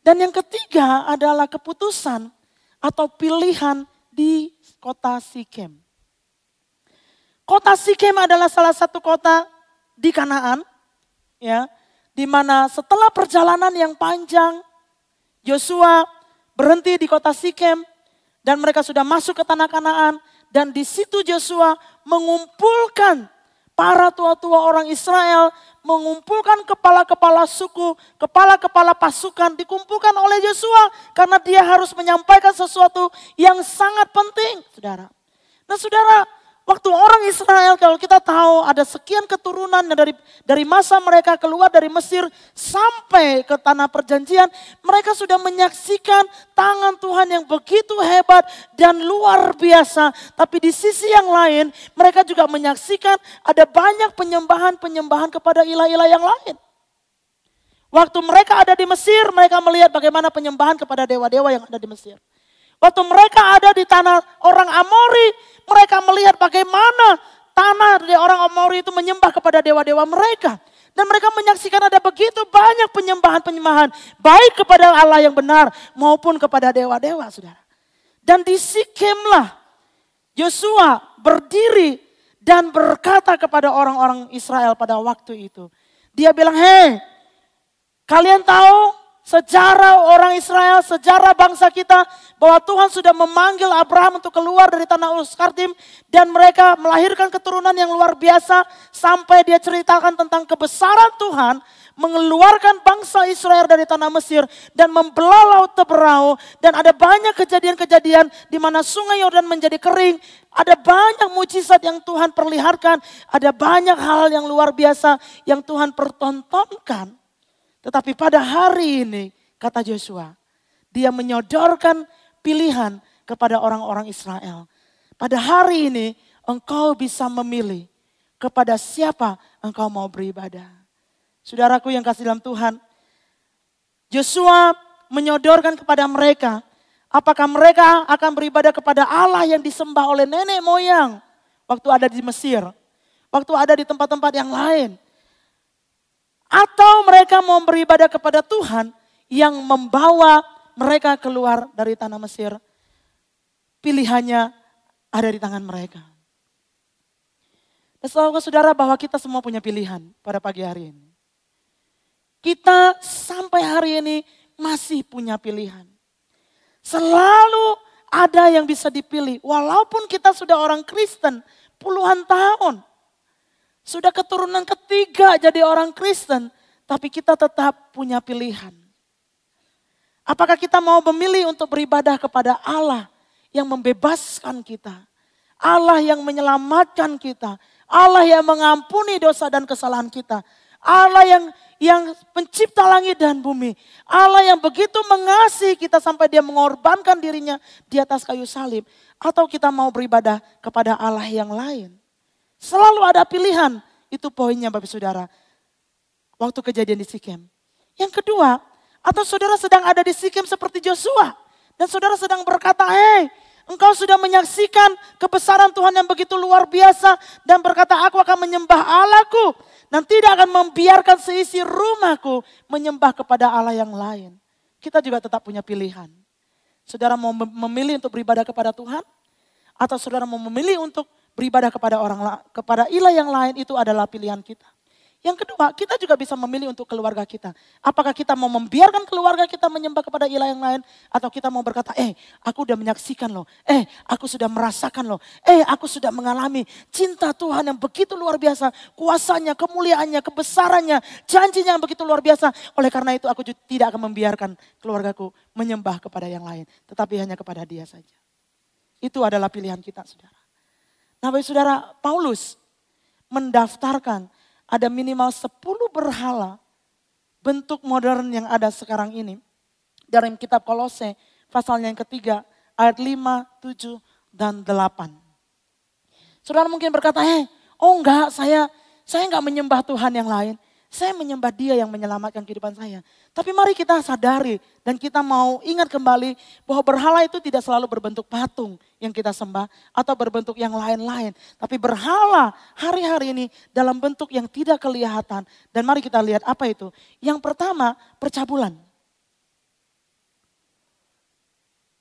Dan yang ketiga adalah keputusan atau pilihan di kota Sikem. Kota Sikem adalah salah satu kota di Kanaan, ya, di mana setelah perjalanan yang panjang, Yosua berhenti di kota Sikem dan mereka sudah masuk ke tanah Kanaan dan di situ Yosua mengumpulkan para tua-tua orang Israel, mengumpulkan kepala-kepala suku, kepala-kepala pasukan dikumpulkan oleh Yosua karena dia harus menyampaikan sesuatu yang sangat penting, saudara. Nah, saudara, waktu orang Israel, kalau kita tahu ada sekian keturunan dari masa mereka keluar dari Mesir sampai ke tanah perjanjian, mereka sudah menyaksikan tangan Tuhan yang begitu hebat dan luar biasa. Tapi di sisi yang lain, mereka juga menyaksikan ada banyak penyembahan-penyembahan kepada ilah-ilah yang lain. Waktu mereka ada di Mesir, mereka melihat bagaimana penyembahan kepada dewa-dewa yang ada di Mesir. Waktu mereka ada di tanah orang Amori, mereka melihat bagaimana tanah dari orang Amori itu menyembah kepada dewa-dewa mereka. Dan mereka menyaksikan ada begitu banyak penyembahan-penyembahan. Baik kepada Allah yang benar maupun kepada dewa-dewa, saudara. Dan di Sikemlah Yosua berdiri dan berkata kepada orang-orang Israel pada waktu itu. Dia bilang, hei, kalian tahu sejarah orang Israel, sejarah bangsa kita, bahwa Tuhan sudah memanggil Abraham untuk keluar dari tanah Ur Kasdim dan mereka melahirkan keturunan yang luar biasa sampai dia ceritakan tentang kebesaran Tuhan mengeluarkan bangsa Israel dari tanah Mesir dan membelah laut Teberau dan ada banyak kejadian-kejadian di mana sungai Yordan menjadi kering, ada banyak mujizat yang Tuhan perlihatkan, ada banyak hal yang luar biasa yang Tuhan pertontonkan. Tetapi pada hari ini, kata Yosua, dia menyodorkan pilihan kepada orang-orang Israel. Pada hari ini, engkau bisa memilih kepada siapa engkau mau beribadah. Saudaraku yang kasih dalam Tuhan, Yosua menyodorkan kepada mereka, apakah mereka akan beribadah kepada Allah yang disembah oleh nenek moyang waktu ada di Mesir, waktu ada di tempat-tempat yang lain. Atau mereka mau beribadah kepada Tuhan yang membawa mereka keluar dari tanah Mesir. Pilihannya ada di tangan mereka. Dan saudara bahwa kita semua punya pilihan pada pagi hari ini. Kita sampai hari ini masih punya pilihan. Selalu ada yang bisa dipilih. Walaupun kita sudah orang Kristen puluhan tahun. Sudah keturunan ketiga jadi orang Kristen, tapi kita tetap punya pilihan. Apakah kita mau memilih untuk beribadah kepada Allah yang membebaskan kita, Allah yang menyelamatkan kita, Allah yang mengampuni dosa dan kesalahan kita, Allah yang pencipta langit dan bumi, Allah yang begitu mengasihi kita sampai dia mengorbankan dirinya di atas kayu salib, atau kita mau beribadah kepada Allah yang lain. Selalu ada pilihan, itu poinnya Bapak Saudara. Waktu kejadian di Sikem. Yang kedua, atau saudara sedang ada di Sikem seperti Yosua. Dan saudara sedang berkata, hei, engkau sudah menyaksikan kebesaran Tuhan yang begitu luar biasa. Dan berkata, aku akan menyembah Allahku. Dan tidak akan membiarkan seisi rumahku menyembah kepada Allah yang lain. Kita juga tetap punya pilihan. Saudara mau memilih untuk beribadah kepada Tuhan? Atau saudara mau memilih untuk beribadah kepada ilah yang lain, itu adalah pilihan kita. Yang kedua, kita juga bisa memilih untuk keluarga kita. Apakah kita mau membiarkan keluarga kita menyembah kepada ilah yang lain, atau kita mau berkata, aku sudah menyaksikan loh, aku sudah merasakan loh, aku sudah mengalami cinta Tuhan yang begitu luar biasa, kuasanya, kemuliaannya, kebesarannya, janjinya yang begitu luar biasa. Oleh karena itu aku tidak akan membiarkan keluargaku menyembah kepada yang lain, tetapi hanya kepada Dia saja. Itu adalah pilihan kita, saudara. Nah, Bapak Saudara, Paulus mendaftarkan ada minimal 10 berhala bentuk modern yang ada sekarang ini. Dari kitab Kolose, pasalnya yang ketiga, ayat 5, 7, dan 8. Saudara mungkin berkata, oh enggak, saya enggak menyembah Tuhan yang lain. Saya menyembah Dia yang menyelamatkan kehidupan saya. Tapi mari kita sadari dan kita mau ingat kembali bahwa berhala itu tidak selalu berbentuk patung yang kita sembah atau berbentuk yang lain-lain. Tapi berhala hari-hari ini dalam bentuk yang tidak kelihatan. Dan mari kita lihat apa itu. Yang pertama, percabulan.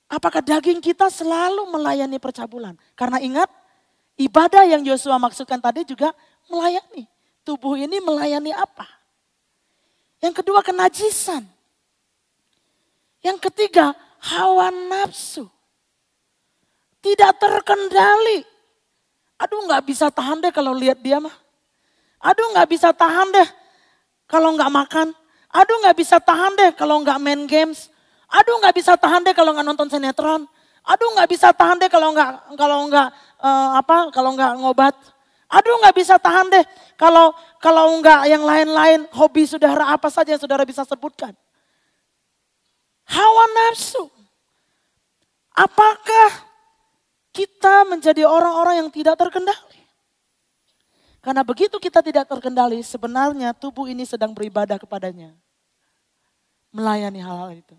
Apakah daging kita selalu melayani percabulan? Karena ingat, ibadah yang Yosua maksudkan tadi juga melayani. Tubuh ini melayani apa? Yang kedua, kenajisan. Yang ketiga, hawa nafsu. Tidak terkendali. Aduh gak bisa tahan deh kalau lihat dia mah. Aduh gak bisa tahan deh kalau gak makan. Aduh gak bisa tahan deh kalau gak main games. Aduh gak bisa tahan deh kalau gak nonton sinetron. Aduh gak bisa tahan deh kalau nggak ngobat. Aduh gak bisa tahan deh kalau nggak yang lain-lain, hobi saudara apa saja yang saudara bisa sebutkan. Hawa nafsu. Apakah kita menjadi orang-orang yang tidak terkendali? Karena begitu kita tidak terkendali, sebenarnya tubuh ini sedang beribadah kepadanya. Melayani hal-hal itu.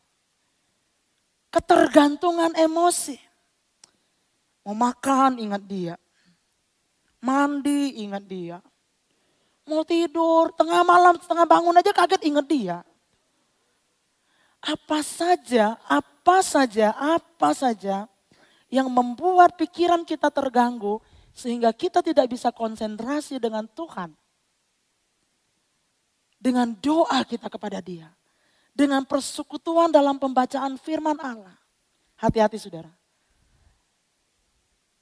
Ketergantungan emosi. Mau makan ingat dia. Mandi ingat dia. Mau tidur tengah malam setengah bangun aja kaget ingat dia. Apa saja yang membuat pikiran kita terganggu sehingga kita tidak bisa konsentrasi dengan Tuhan. Dengan doa kita kepada Dia. Dengan persekutuan dalam pembacaan firman Allah. Hati-hati saudara.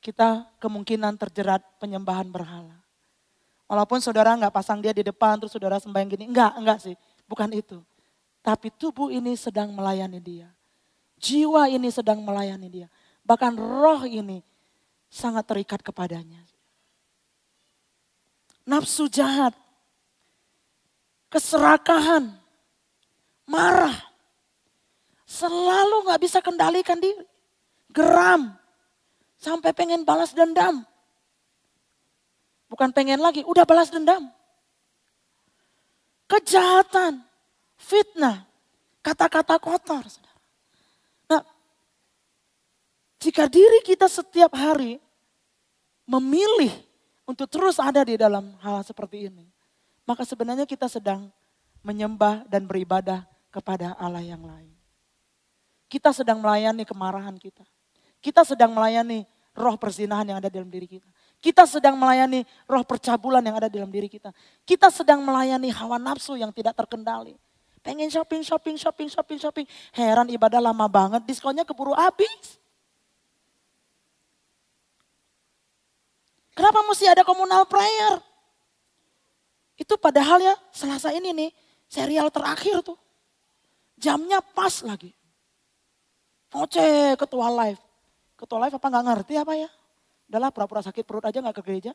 Kita kemungkinan terjerat penyembahan berhala. Walaupun saudara nggak pasang dia di depan terus saudara sembahyang gini. Enggak sih, bukan itu. Tapi tubuh ini sedang melayani dia. Jiwa ini sedang melayani dia. Bahkan roh ini sangat terikat kepadanya. Nafsu jahat, keserakahan, marah. Selalu gak bisa kendalikan diri. Geram, sampai pengen balas dendam. Bukan pengen lagi, udah balas dendam. Kejahatan, fitnah, kata-kata kotor. Nah, jika diri kita setiap hari memilih untuk terus ada di dalam hal seperti ini, maka sebenarnya kita sedang menyembah dan beribadah kepada Allah yang lain. Kita sedang melayani kemarahan kita. Kita sedang melayani roh perzinahan yang ada dalam diri kita. Kita sedang melayani roh percabulan yang ada dalam diri kita. Kita sedang melayani hawa nafsu yang tidak terkendali. Pengen shopping. Heran ibadah lama banget, diskonnya keburu habis. Kenapa mesti ada communal prayer? Itu padahal ya Selasa ini nih serial terakhir tuh. Jamnya pas lagi. Oce ketua live. Ketua live apa gak ngerti apa ya? Udahlah pura-pura sakit perut aja gak ke gereja.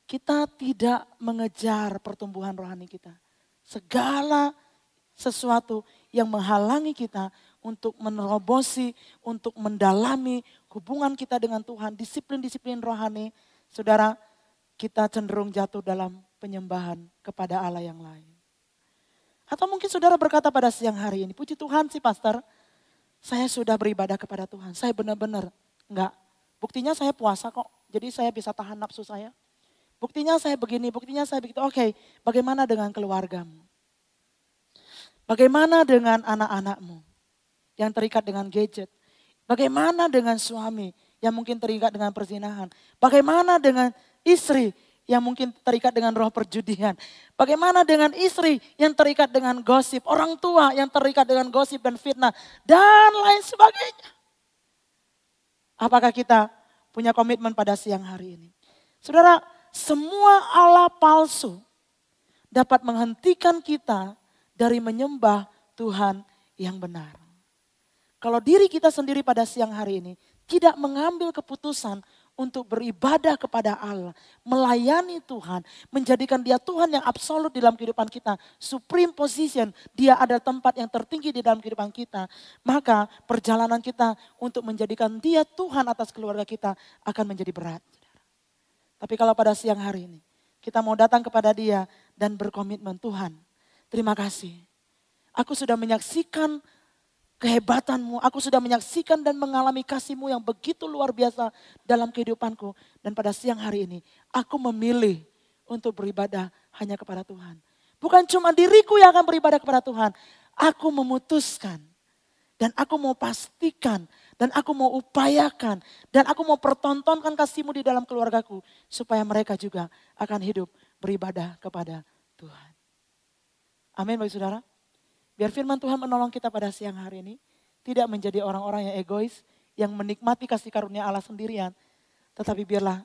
Kita tidak mengejar pertumbuhan rohani kita. Segala sesuatu yang menghalangi kita untuk menerobosi, untuk mendalami hubungan kita dengan Tuhan, disiplin-disiplin rohani, saudara, kita cenderung jatuh dalam penyembahan kepada Allah yang lain. Atau mungkin saudara berkata pada siang hari ini, puji Tuhan sih pastor, saya sudah beribadah kepada Tuhan, saya benar-benar enggak. Buktinya saya puasa kok, jadi saya bisa tahan nafsu saya. Buktinya saya begini, buktinya saya begitu. Oke, bagaimana dengan keluargamu? Bagaimana dengan anak-anakmu yang terikat dengan gadget? Bagaimana dengan suami yang mungkin terikat dengan perzinahan? Bagaimana dengan istri yang mungkin terikat dengan roh perjudian? Bagaimana dengan istri yang terikat dengan gosip? Orang tua yang terikat dengan gosip dan fitnah dan lain sebagainya. Apakah kita punya komitmen pada siang hari ini? Saudara, semua Allah palsu dapat menghentikan kita dari menyembah Tuhan yang benar. Kalau diri kita sendiri pada siang hari ini tidak mengambil keputusan untuk beribadah kepada Allah, melayani Tuhan, menjadikan dia Tuhan yang absolut di dalam kehidupan kita, supreme position, dia ada tempat yang tertinggi di dalam kehidupan kita, maka perjalanan kita untuk menjadikan dia Tuhan atas keluarga kita akan menjadi berat. Tapi kalau pada siang hari ini, kita mau datang kepada dia dan berkomitmen, Tuhan, terima kasih. Aku sudah menyaksikan kehebatanmu, aku sudah menyaksikan dan mengalami kasih-Mu yang begitu luar biasa dalam kehidupanku. Dan pada siang hari ini, aku memilih untuk beribadah hanya kepada Tuhan. Bukan cuma diriku yang akan beribadah kepada Tuhan. Aku memutuskan dan aku mau pastikan dan aku mau upayakan dan aku mau pertontonkan kasih-Mu di dalam keluargaku. Supaya mereka juga akan hidup beribadah kepada Tuhan. Amin bagi saudara. Biar firman Tuhan menolong kita pada siang hari ini. Tidak menjadi orang-orang yang egois. Yang menikmati kasih karunia Allah sendirian. Tetapi biarlah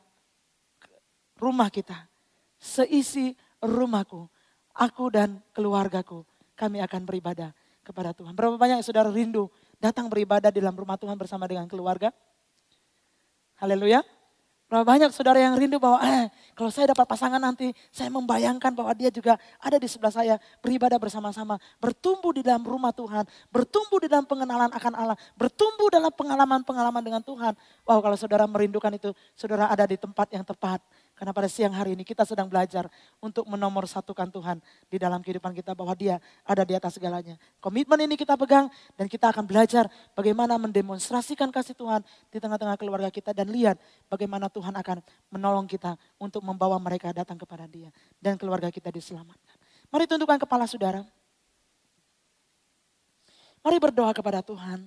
rumah kita. Seisi rumahku. Aku dan keluargaku. Kami akan beribadah kepada Tuhan. Berapa banyak saudara rindu datang beribadah di dalam rumah Tuhan bersama dengan keluarga? Haleluya. Berapa banyak saudara yang rindu bahwa kalau saya dapat pasangan nanti, saya membayangkan bahwa dia juga ada di sebelah saya, beribadah bersama-sama, bertumbuh di dalam rumah Tuhan, bertumbuh di dalam pengenalan akan Allah, bertumbuh dalam pengalaman-pengalaman dengan Tuhan. Wow, kalau saudara merindukan itu, saudara ada di tempat yang tepat. Karena pada siang hari ini kita sedang belajar untuk menomorsatukan Tuhan di dalam kehidupan kita bahwa dia ada di atas segalanya. Komitmen ini kita pegang dan kita akan belajar bagaimana mendemonstrasikan kasih Tuhan di tengah-tengah keluarga kita. Dan lihat bagaimana Tuhan akan menolong kita untuk membawa mereka datang kepada dia. Dan keluarga kita diselamatkan. Mari tundukkan kepala saudara. Mari berdoa kepada Tuhan.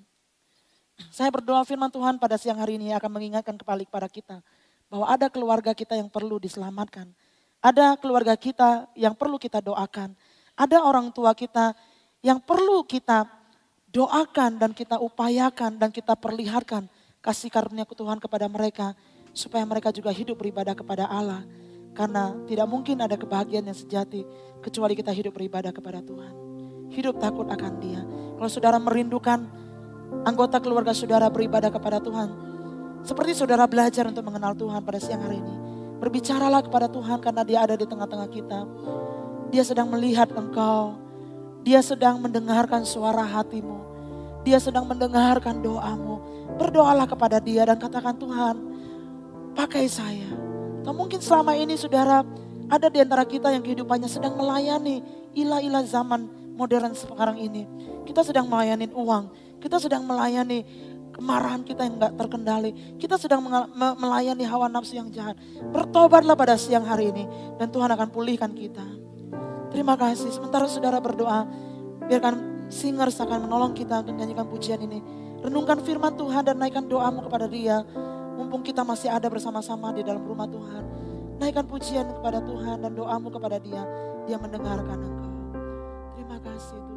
Saya berdoa firman Tuhan pada siang hari ini akan mengingatkan kembali kepada kita. Bahwa ada keluarga kita yang perlu diselamatkan. Ada keluarga kita yang perlu kita doakan. Ada orang tua kita yang perlu kita doakan dan kita upayakan dan kita perlihatkan kasih karunia Tuhan kepada mereka. Supaya mereka juga hidup beribadah kepada Allah. Karena tidak mungkin ada kebahagiaan yang sejati kecuali kita hidup beribadah kepada Tuhan. Hidup takut akan Dia. Kalau saudara merindukan anggota keluarga saudara beribadah kepada Tuhan. Seperti saudara belajar untuk mengenal Tuhan pada siang hari ini. Berbicaralah kepada Tuhan karena dia ada di tengah-tengah kita. Dia sedang melihat engkau. Dia sedang mendengarkan suara hatimu. Dia sedang mendengarkan doamu. Berdoalah kepada dia dan katakan, Tuhan, pakai saya. Atau mungkin selama ini saudara ada di antara kita yang kehidupannya sedang melayani ilah-ilah zaman modern sekarang ini. Kita sedang melayani uang. Kita sedang melayani kemarahan kita yang gak terkendali. Kita sedang melayani hawa nafsu yang jahat. Bertobatlah pada siang hari ini. Dan Tuhan akan pulihkan kita. Terima kasih. Sementara saudara berdoa. Biarkan singers akan menolong kita untuk menyanyikan pujian ini. Renungkan firman Tuhan dan naikkan doamu kepada Dia. Mumpung kita masih ada bersama-sama di dalam rumah Tuhan. Naikkan pujian kepada Tuhan dan doamu kepada Dia. Dia mendengarkan engkau. Terima kasih Tuhan.